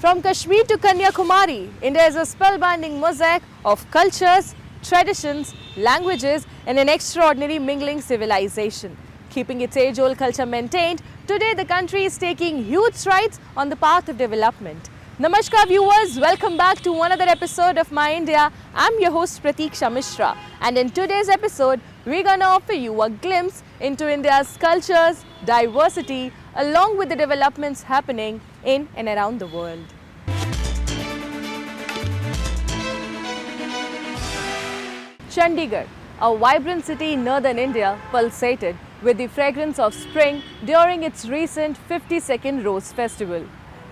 From Kashmir to Kanyakumari, India is a spellbinding mosaic of cultures, traditions, languages, and an extraordinary mingling civilization. Keeping its age-old culture maintained, today the country is taking huge strides on the path of development. Namaskar viewers, welcome back to another episode of My India. I'm your host Pratiksha Mishra, and in today's episode, we're gonna offer you a glimpse into India's cultures, diversity, along with the developments happening in and around the world. Chandigarh, a vibrant city in northern India, pulsated with the fragrance of spring during its recent 52nd Rose Festival.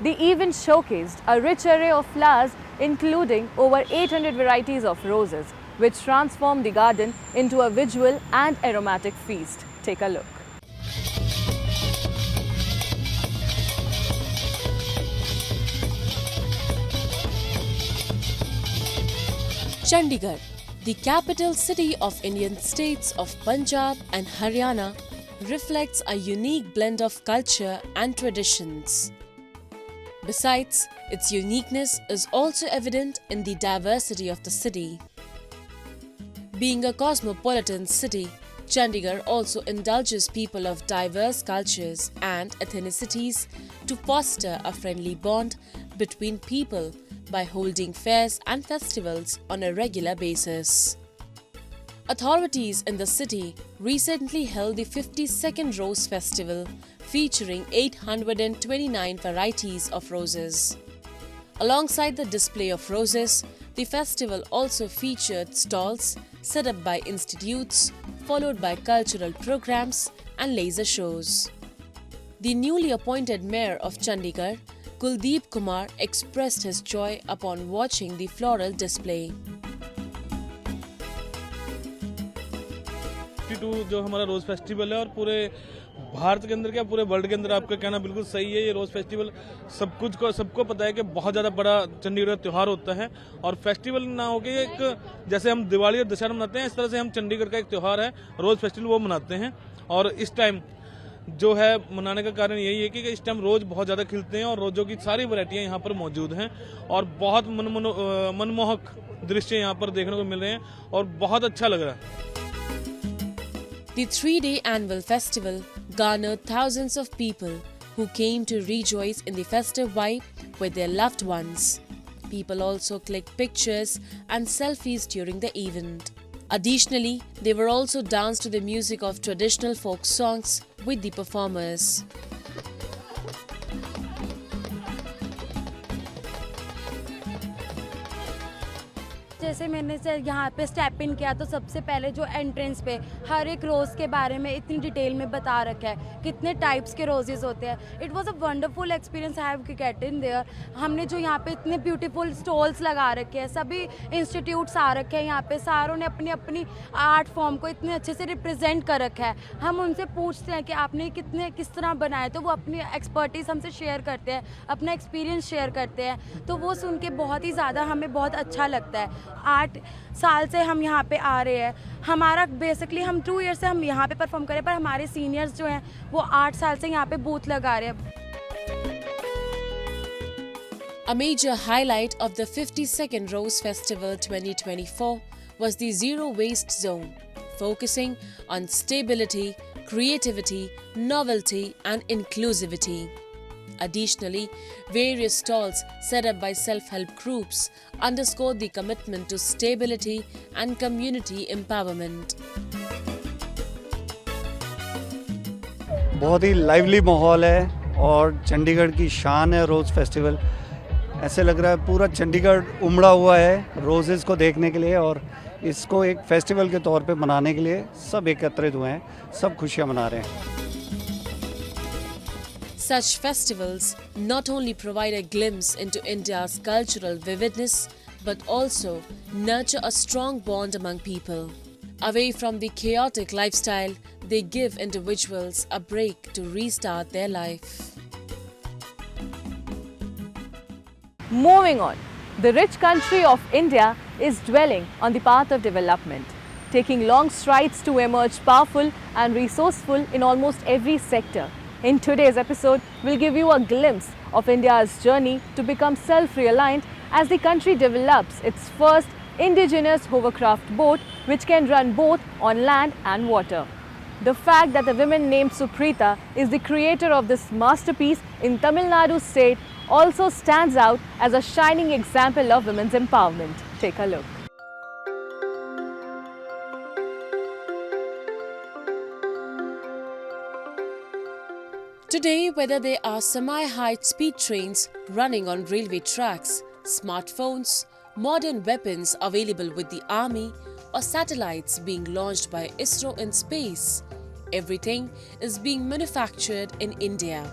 The event showcased a rich array of flowers, including over 800 varieties of roses, which transformed the garden into a visual and aromatic feast. Take a look. Chandigarh, the capital city of Indian states of Punjab and Haryana, reflects a unique blend of culture and traditions. Besides, its uniqueness is also evident in the diversity of the city. Being a cosmopolitan city, Chandigarh also indulges people of diverse cultures and ethnicities to foster a friendly bond between people by holding fairs and festivals on a regular basis. Authorities in the city recently held the 52nd Rose Festival, featuring 829 varieties of roses. Alongside the display of roses, the festival also featured stalls set up by institutes, followed by cultural programs and laser shows. The newly appointed mayor of Chandigarh, Kuldeep Kumar, expressed his joy upon watching the floral display. 52 जो हमारा रोज़ festival है और पूरे भारत के अंदर क्या पूरे world के अंदर आपका कहना बिल्कुल सही है। ये रोज़ फेस्टिवल सबको पता है कि बहुत ज़्यादा बड़ा चंडीगढ़ का त्यौहार होता है और फेस्टिवल ना हो के एक जैसे हम दिवाली और दशहरा मनाते हैं, इस तरह से हम चंडीगढ़ का एक त्यौहार है रोज़ फेस्टिवल वो मनाते हैं। और इस टाइम जो है मनाने का कारण यही है कि इस टाइम रोज़ बहुत ज़्यादा खिलते हैं और रोज़ों की सारी वैरायटियाँ यहाँ पर मौजूद हैं और बहुत मनमोहक दृश्य यहाँ पर देखने को मिल रहे हैं और बहुत अच्छा लग रहा है। The three-day annual festival garnered thousands of people who came to rejoice in the festive vibe with their loved ones. People also clicked pictures and selfies during the event. Additionally, they were also danced to the music of traditional folk songs with the performers. जैसे मैंने यहाँ पे step in किया तो सबसे पहले जो entrance पे हर एक रोज़ के बारे में इतनी डिटेल में बता रखा है, कितने टाइप्स के रोजेस होते हैं। It was a wonderful experience I have get in their. हमने जो यहाँ पे इतने ब्यूटीफुल स्टॉल्स लगा रखे हैं, सभी इंस्टीट्यूट्स आ रखे हैं यहाँ पे, सारों ने अपनी अपनी आर्ट फॉर्म को इतने अच्छे से रिप्रेजेंट कर रखा है। हम उनसे पूछते हैं कि आपने किस तरह बनाए, तो वो अपनी एक्सपर्टीज़ हमसे शेयर करते हैं, अपना एक्सपीरियंस शेयर करते हैं, तो वो सुन के बहुत ही ज़्यादा हमें बहुत अच्छा लगता है। 8 साल से हम यहाँ पे आ रहे हैं, हमारा बेसिकली हम 2 ईयर से हम यहाँ पे परफॉर्म करें, पर हमारे सीनियर्स जो हैं वो 8 साल से यहाँ पे बूथ लगा रहे हैं। A major highlight of the 52nd Rose Festival 2024 was the Zero Waste Zone, focusing on stability, creativity, novelty and inclusivity. Additionally, various stalls set up by self-help groups underscored the commitment to stability and community empowerment. बहुत ही lively माहौल है और चंडीगढ़ की शान है रोज़ festival. ऐसे लग रहा है पूरा चंडीगढ़ उमड़ा हुआ है रोजेस को देखने के लिए और इसको एक फेस्टिवल के तौर पे मनाने के लिए सब एकत्रित हुए हैं, सब खुशियां मना रहे हैं। Such festivals not only provide a glimpse into India's cultural vividness but also nurture a strong bond among people. Away from the chaotic lifestyle, they give individuals a break to restart their life. Moving on, the rich country of India is dwelling on the path of development, taking long strides to emerge powerful and resourceful in almost every sector. In today's episode, will give you a glimpse of India's journey to become self-reliant as the country develops its first indigenous hovercraft boat which can run both on land and water. The fact that the woman named Suprita is the creator of this masterpiece in Tamil Nadu state also stands out as a shining example of women's empowerment. Take a look. Today, whether they are semi-high speed trains running on railway tracks, smartphones, modern weapons available with the army, or satellites being launched by ISRO in space, everything is being manufactured in India.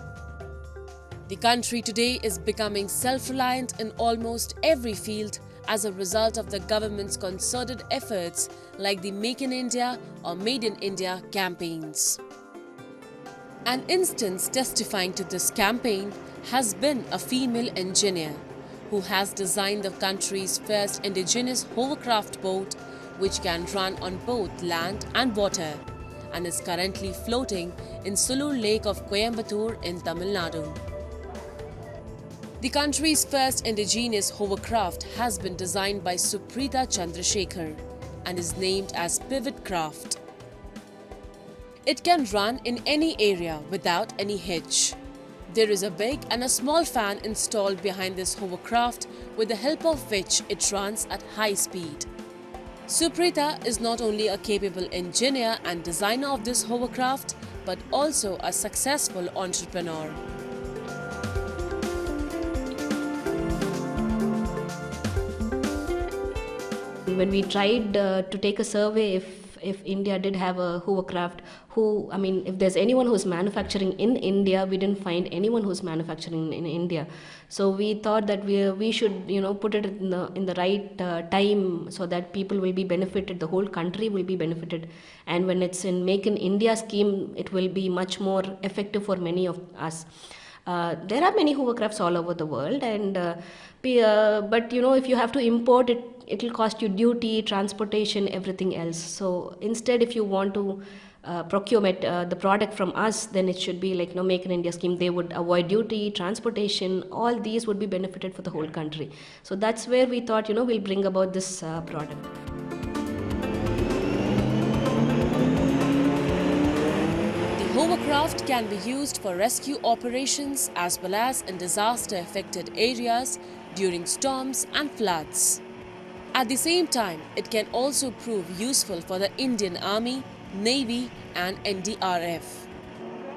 The country today is becoming self-reliant in almost every field as a result of the government's concerted efforts like the Make in India or Made in India campaigns. An instance testifying to this campaign has been a female engineer who has designed the country's first indigenous hovercraft boat which can run on both land and water and is currently floating in Sulur Lake of Coimbatore in Tamil Nadu. The country's first indigenous hovercraft has been designed by Suprita Chandrasekhar and is named as Pivot Craft. It can run in any area without any hitch. There is a big and a small fan installed behind this hovercraft with the help of which it runs at high speed. Suprita is not only a capable engineer and designer of this hovercraft but also a successful entrepreneur. When we tried to take a survey if India did have a hovercraft, if there's anyone who's manufacturing in India, we didn't find anyone who's manufacturing in India. So we thought that we should put it in the right time so that people will be benefited, the whole country will be benefited, and when it's in Make in India scheme, it will be much more effective for many of us. There are many hovercrafts all over the world, and but if you have to import it, it will cost you duty, transportation, everything else. So instead, if you want to procure the product from us, then it should be like Make in India scheme. They would avoid duty, transportation, all these would be benefited for the whole country. So that's where we thought we'll bring about this product. The hovercraft can be used for rescue operations as well as in disaster-affected areas during storms and floods. At the same time, it can also prove useful for the Indian Army, Navy and NDRF.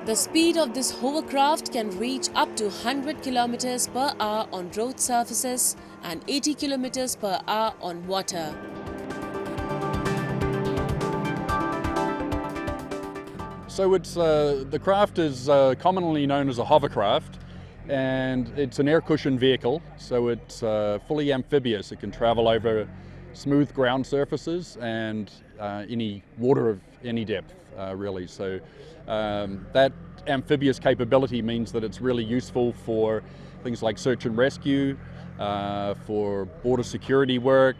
The speed of this hovercraft can reach up to 100 km per hour on road surfaces and 80 km per hour on water. So the craft is commonly known as a hovercraft, and it's an air cushion vehicle, so it's fully amphibious. It can travel over smooth ground surfaces and any water of any depth, really. So that amphibious capability means that it's really useful for things like search and rescue, for border security work,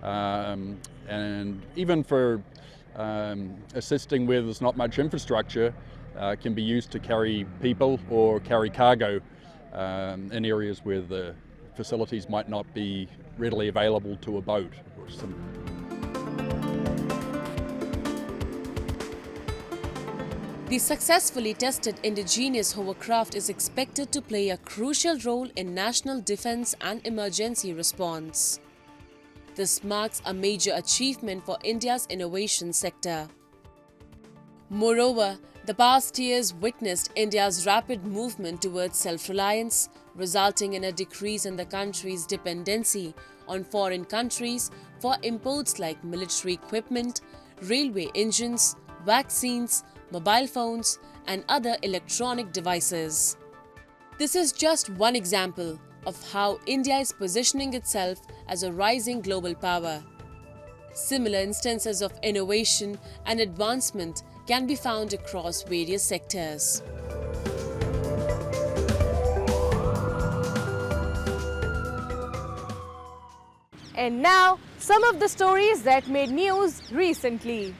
and even for assisting where there's not much infrastructure. Can be used to carry people or carry cargo in areas where the facilities might not be readily available to a boat. The successfully tested indigenous hovercraft is expected to play a crucial role in national defense and emergency response. This marks a major achievement for India's innovation sector. Moreover, the past years witnessed India's rapid movement towards self-reliance, resulting in a decrease in the country's dependency on foreign countries for imports like military equipment, railway engines, vaccines, mobile phones, and other electronic devices. This is just one example of how India is positioning itself as a rising global power. Similar instances of innovation and advancement can be found across various sectors. And now, some of the stories that made news recently.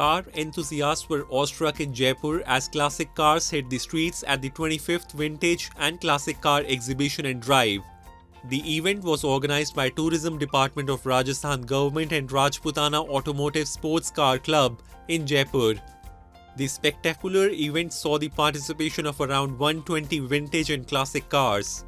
car enthusiasts were awestruck in Jaipur as classic cars hit the streets at the 25th Vintage and Classic Car Exhibition and Drive. The event was organized by Tourism Department of Rajasthan Government and Rajputana Automotive Sports Car Club in Jaipur. The spectacular event saw the participation of around 120 vintage and classic cars.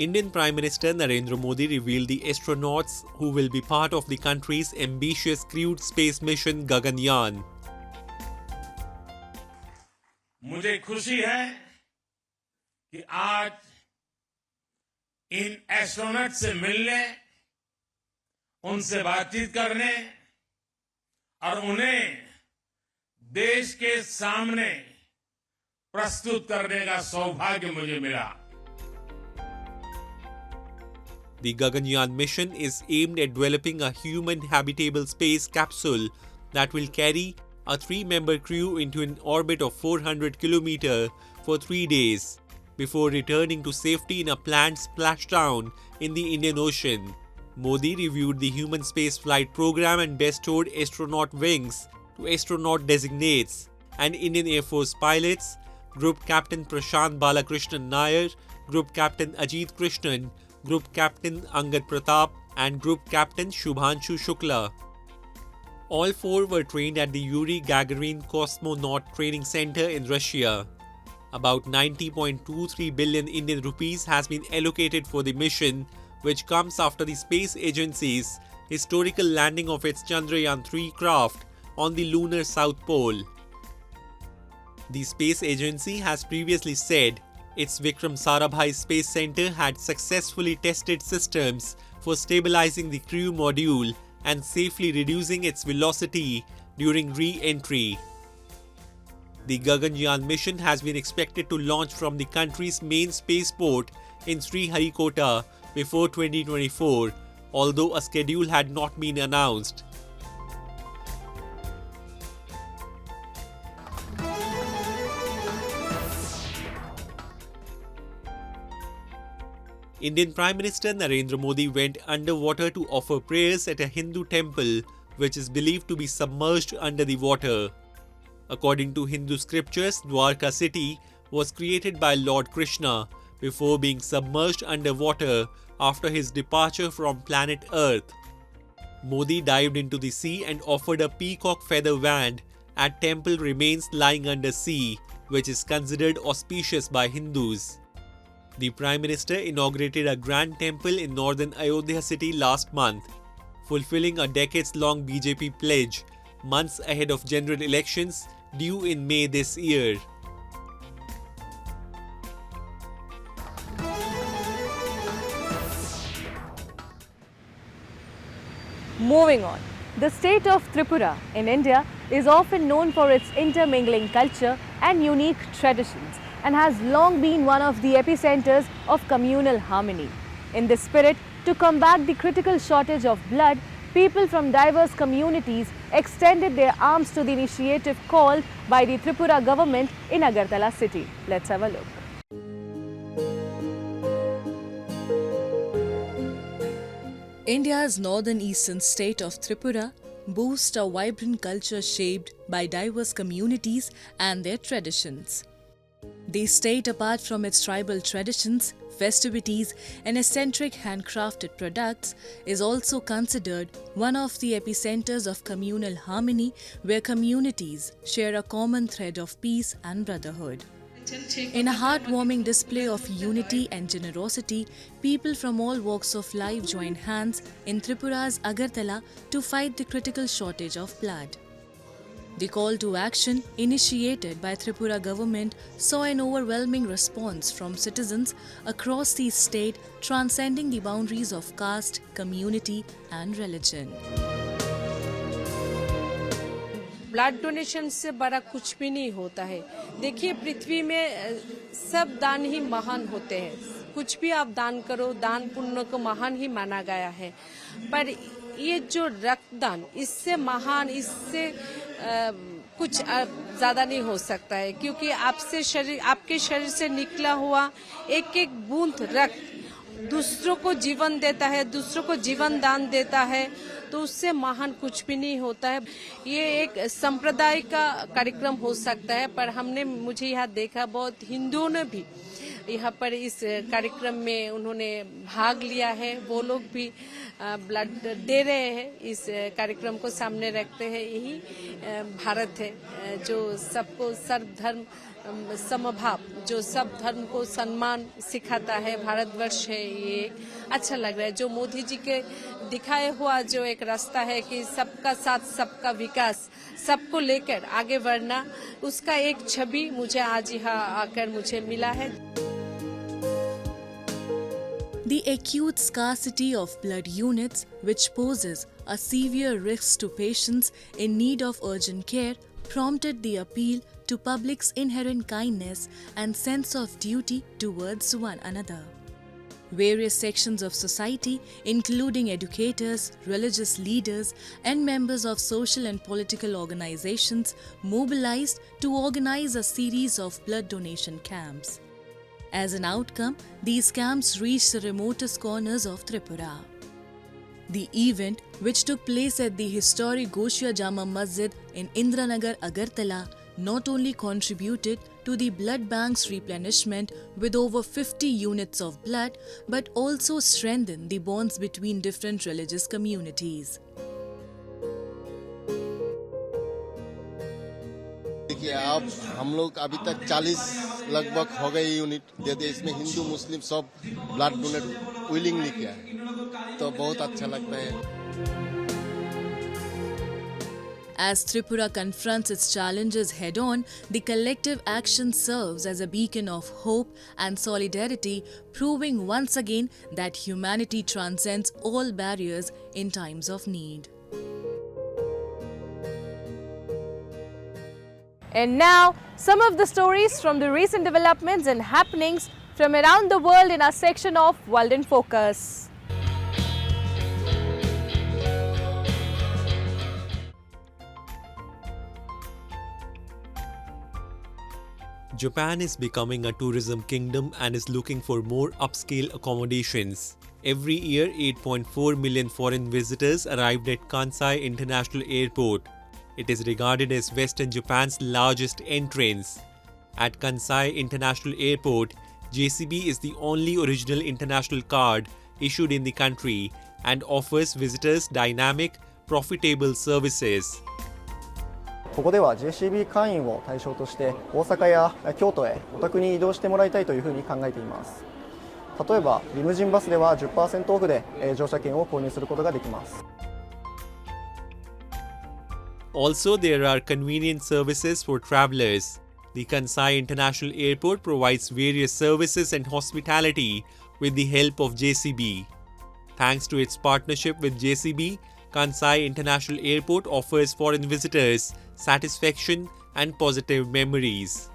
Indian Prime Minister Narendra Modi revealed the astronauts who will be part of the country's ambitious crewed space mission Gaganyaan. मुझे खुशी है कि आज इन astronaut से मिलने, उनसे बातचीत करने और उन्हें देश के सामने प्रस्तुत करने का सौभाग्य मुझे मिला। The Gaganyaan mission is aimed at developing a human habitable space capsule that will carry a 3-member crew into an orbit of 400 km for 3 days before returning to safety in a planned splashdown in the Indian Ocean. Modi reviewed the human spaceflight program and bestowed astronaut wings to astronaut designates and Indian Air Force pilots, Group Captain Prashant Balakrishnan Nair, Group Captain Ajit Krishnan, Group Captain Angad Pratap and Group Captain Shubhanshu Shukla. All 4 were trained at the Yuri Gagarin Cosmonaut Training Center in Russia. About 90.23 billion Indian rupees has been allocated for the mission, which comes after the space agency's historical landing of its Chandrayaan-3 craft on the lunar south pole. The space agency has previously said its Vikram Sarabhai Space Center had successfully tested systems for stabilizing the crew module and safely reducing its velocity during re-entry. The Gaganyaan mission has been expected to launch from the country's main spaceport in Sriharikota before 2024, although a schedule had not been announced. Indian Prime Minister Narendra Modi went underwater to offer prayers at a Hindu temple which is believed to be submerged under the water. According to Hindu scriptures, Dwarka city was created by Lord Krishna before being submerged underwater after his departure from planet Earth. Modi dived into the sea and offered a peacock feather wand at temple remains lying under sea, which is considered auspicious by Hindus. The Prime Minister inaugurated a grand temple in northern Ayodhya city last month, fulfilling a decades-long BJP pledge months ahead of general elections due in May this year. Moving on, the state of Tripura in India is often known for its intermingling culture and unique traditions, and has long been one of the epicenters of communal harmony. In this spirit, to combat the critical shortage of blood, people from diverse communities extended their arms to the initiative called by the Tripura government in Agartala city. Let's have a look. India's northern eastern state of Tripura boasts a vibrant culture shaped by diverse communities and their traditions. The state, apart from its tribal traditions, festivities and eccentric handcrafted products, is also considered one of the epicenters of communal harmony where communities share a common thread of peace and brotherhood. In a heartwarming display of unity and generosity, people from all walks of life joined hands in Tripura's Agartala to fight the critical shortage of blood. The call to action, initiated by Tripura government, saw an overwhelming response from citizens across the state, transcending the boundaries of caste, community and religion. Blood donation से बड़ा कुछ भी नहीं होता है। देखिए, पृथ्वी में सब दान ही महान होते हैं। कुछ भी आप दान करो, दान पुण्य को महान ही माना गया है। पर ये जो रक्तदान, इससे महान, इससे कुछ ज़्यादा नहीं हो सकता है, क्योंकि आपके शरीर से निकला हुआ एक एक बूंद रक्त दूसरों को जीवन देता है, दूसरों को जीवन दान देता है, तो उससे महान कुछ भी नहीं होता है। ये एक संप्रदाय का कार्यक्रम हो सकता है, पर मुझे यहाँ देखा बहुत हिंदुओं ने भी यहाँ पर इस कार्यक्रम में उन्होंने भाग लिया है। वो लोग भी ब्लड दे रहे हैं, इस कार्यक्रम को सामने रखते हैं। यही भारत है जो सबको सर्वधर्म समभाव, जो सब धर्म को सम्मान सिखाता है, भारतवर्ष है। ये अच्छा लग रहा है जो मोदी जी के दिखाए हुआ जो एक रास्ता है कि सबका साथ सबका विकास, सबको लेकर आगे बढ़ना, उसका एक छवि मुझे आज यहाँ आकर मुझे मिला है। The acute scarcity of blood units, which poses a severe risk to patients in need of urgent care, prompted the appeal to public's inherent kindness and sense of duty towards one another. Various sections of society, including educators, religious leaders, and members of social and political organizations, mobilized to organize a series of blood donation camps. As an outcome, these camps reached the remotest corners of Tripura. The event, which took place at the historic Goshia Jama Masjid in Indranagar, Agartala, not only contributed to the blood bank's replenishment with over 50 units of blood, but also strengthened the bonds between different religious communities. देखिए, अब हम लोग अभी तक 40 लगभग हो गए unit दे दे। इसमें हिंदू मुस्लिम सब ब्लड डोनेट विलिंगली किया है, तो बहुत अच्छा लगता है। As Tripura confronts its challenges head-on, the collective action serves as a beacon of hope and solidarity, proving once again that humanity transcends all barriers in times of need. And now, some of the stories from the recent developments and happenings from around the world in our section of World in Focus. Japan is becoming a tourism kingdom and is looking for more upscale accommodations. Every year, 8.4 million foreign visitors arrived at Kansai International Airport. It is regarded as Western Japan's largest entrance. At Kansai International Airport, JCB is the only original international card issued in the country and offers visitors dynamic, profitable services. ここでは JCB 会員を対象として大阪や京都へお宅に移動してもらいたいというふうに考えています。例えばリムジンバスでは 10% オフで乗車券を購入することができます。 Also, there are convenient services for travelers. The Kansai International Airport provides various services and hospitality with the help of JCB. Thanks to its partnership with JCB, Kansai International Airport offers foreign visitors satisfaction and positive memories.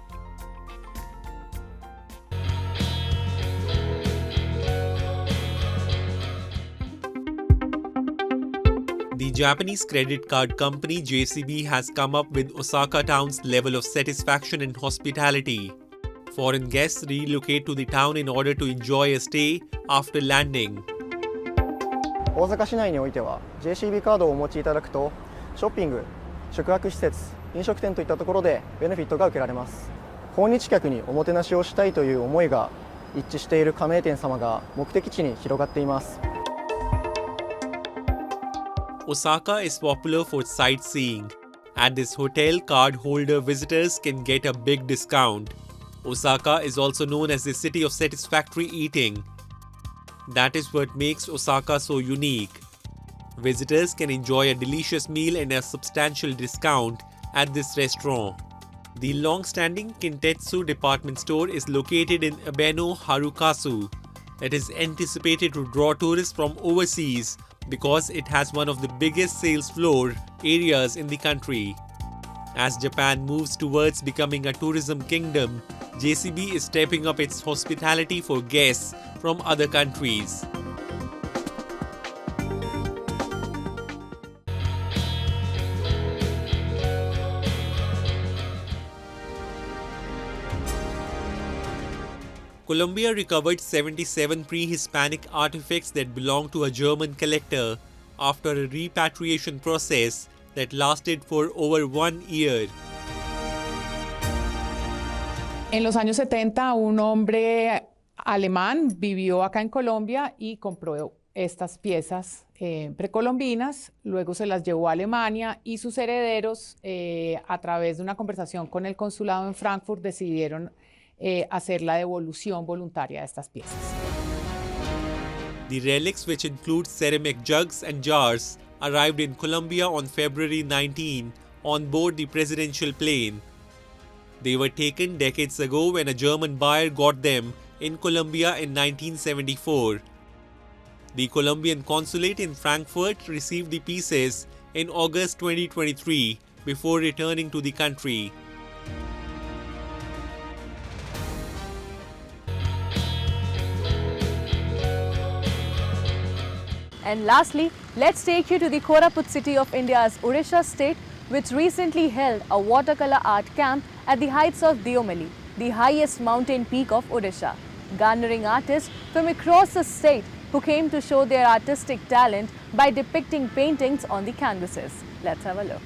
The Japanese credit card company JCB has come up with Osaka town's level of satisfaction and hospitality. Foreign guests relocate to the town in order to enjoy a stay after landing. 大阪市内においては JCB カードをお持ちいただくとショッピング、宿泊施設、飲食店といったところでベネフィットが受けられます。訪日客におもてなしをしたいという思いが一致している加盟店様が目的地に広がっています。 Osaka is popular for sightseeing. At this hotel, card holder visitors can get a big discount. Osaka is also known as the city of satisfactory eating. That is what makes Osaka so unique. Visitors can enjoy a delicious meal and a substantial discount at this restaurant. The long-standing Kintetsu department store is located in Abeno Harukasu. It is anticipated to draw tourists from overseas because it has one of the biggest sales floor areas in the country. As Japan moves towards becoming a tourism kingdom, JCB is stepping up its hospitality for guests from other countries. Colombia recovered 77 pre-Hispanic artifacts that belonged to a German collector after a repatriation process that lasted for over 1 year. En los años 70, un hombre alemán vivió acá en Colombia y compró estas piezas precolombinas, luego se las llevó a Alemania y sus herederos, a través de una conversación con el consulado en Frankfurt, decidieron hacer la devolución voluntaria de estas piezas. The relics, which include ceramic jugs and jars, arrived in Colombia on February 19 on board the presidential plane. They were taken decades ago when a German buyer got them in Colombia in 1974. The Colombian consulate in Frankfurt received the pieces in August 2023 before returning to the country. And lastly, let's take you to the Koraput city of India's Odisha state, which recently held a watercolor art camp at the heights of Deomali, the highest mountain peak of Odisha, garnering artists from across the state who came to show their artistic talent by depicting paintings on the canvases. Let's have a look.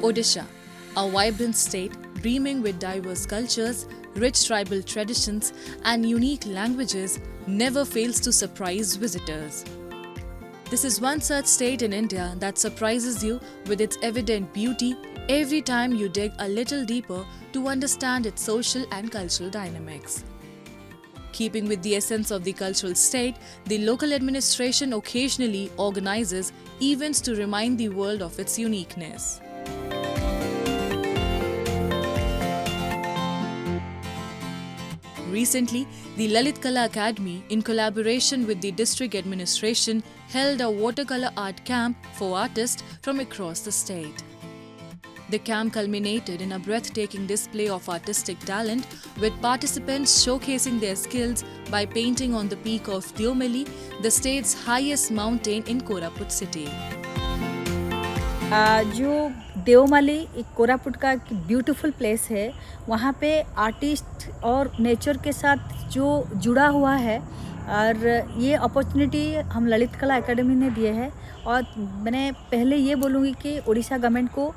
Odisha, a vibrant state brimming with diverse cultures, rich tribal traditions, and unique languages, never fails to surprise visitors. This is one such state in India that surprises you with its evident beauty every time you dig a little deeper to understand its social and cultural dynamics. Keeping with the essence of the cultural state, the local administration occasionally organizes events to remind the world of its uniqueness. Recently, the Lalit Kala Academy, in collaboration with the district administration, held a watercolor art camp for artists from across the state. The camp culminated in a breathtaking display of artistic talent, with participants showcasing their skills by painting on the peak of Deomali, the state's highest mountain in Koraput city. जो देवमाली एक कोरापुट का एक beautiful place है, वहाँ पे artist और nature के साथ जो जुड़ा हुआ है, और ये अपॉर्चुनिटी हम ललित कला एकेडमी ने दिए है। और मैंने पहले ये बोलूँगी कि उड़ीसा गवर्नमेंट को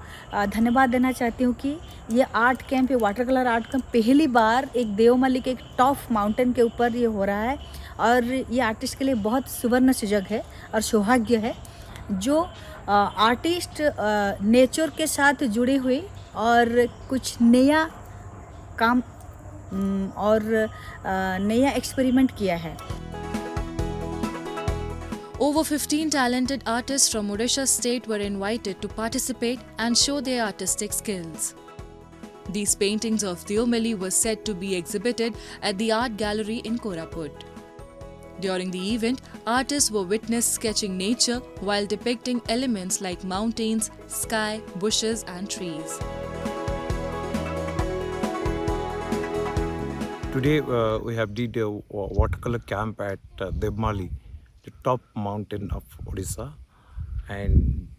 धन्यवाद देना चाहती हूँ कि ये आर्ट कैंप, ये वाटर कलर आर्ट कैंप पहली बार एक देवमाली के एक टॉप माउंटेन के ऊपर ये हो रहा है, और ये आर्टिस्ट के लिए बहुत सुवर्ण सुजग है और सौभाग्य है जो आर्टिस्ट नेचर के साथ जुड़े हुए और कुछ नया काम और नया एक्सपेरिमेंट किया है। Over 15 talented artists from Odisha state were invited to participate and show their artistic skills. These paintings of Deomali were said to be exhibited at the art gallery in Koraput. During the event, artists were witnessed sketching nature while depicting elements like mountains, sky, bushes, and trees. Today we have did a watercolor camp at Deomali, the top mountain of Odisha, and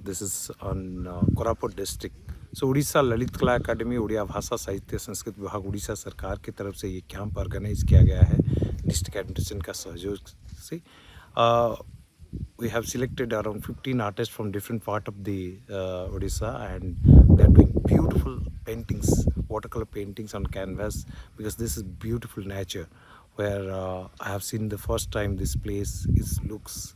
this is on Koraput district. So Odisha Lalit Kala Academy, Odia भाषा साहित्य संस्कृत विभाग उड़ीसा सरकार की तरफ से ये camp organise किया गया है डिस्ट्रिक्ट एडमिनिस्ट्रेशन का सहयोग से. We have selected around 15 artists from different part of the Odisha, and they are doing beautiful paintings, watercolor paintings on canvas, because this is beautiful nature where I have seen the first time this place looks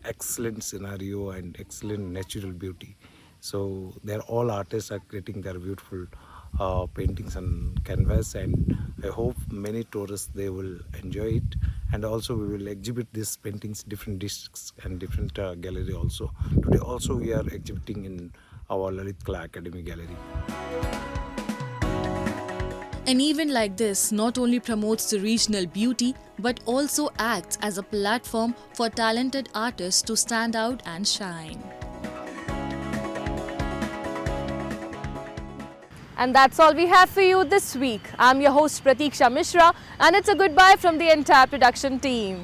excellent scenario and excellent natural beauty. So they're all artists are creating their beautiful paintings on canvas, and I hope many tourists they will enjoy it. And also we will exhibit these paintings different districts and different gallery also. Today also we are exhibiting in our Lalit Kala Academy gallery. An event like this not only promotes the regional beauty but also acts as a platform for talented artists to stand out and shine. And that's all we have for you this week. I'm your host Pratiksha Mishra, and it's a goodbye from the entire production team.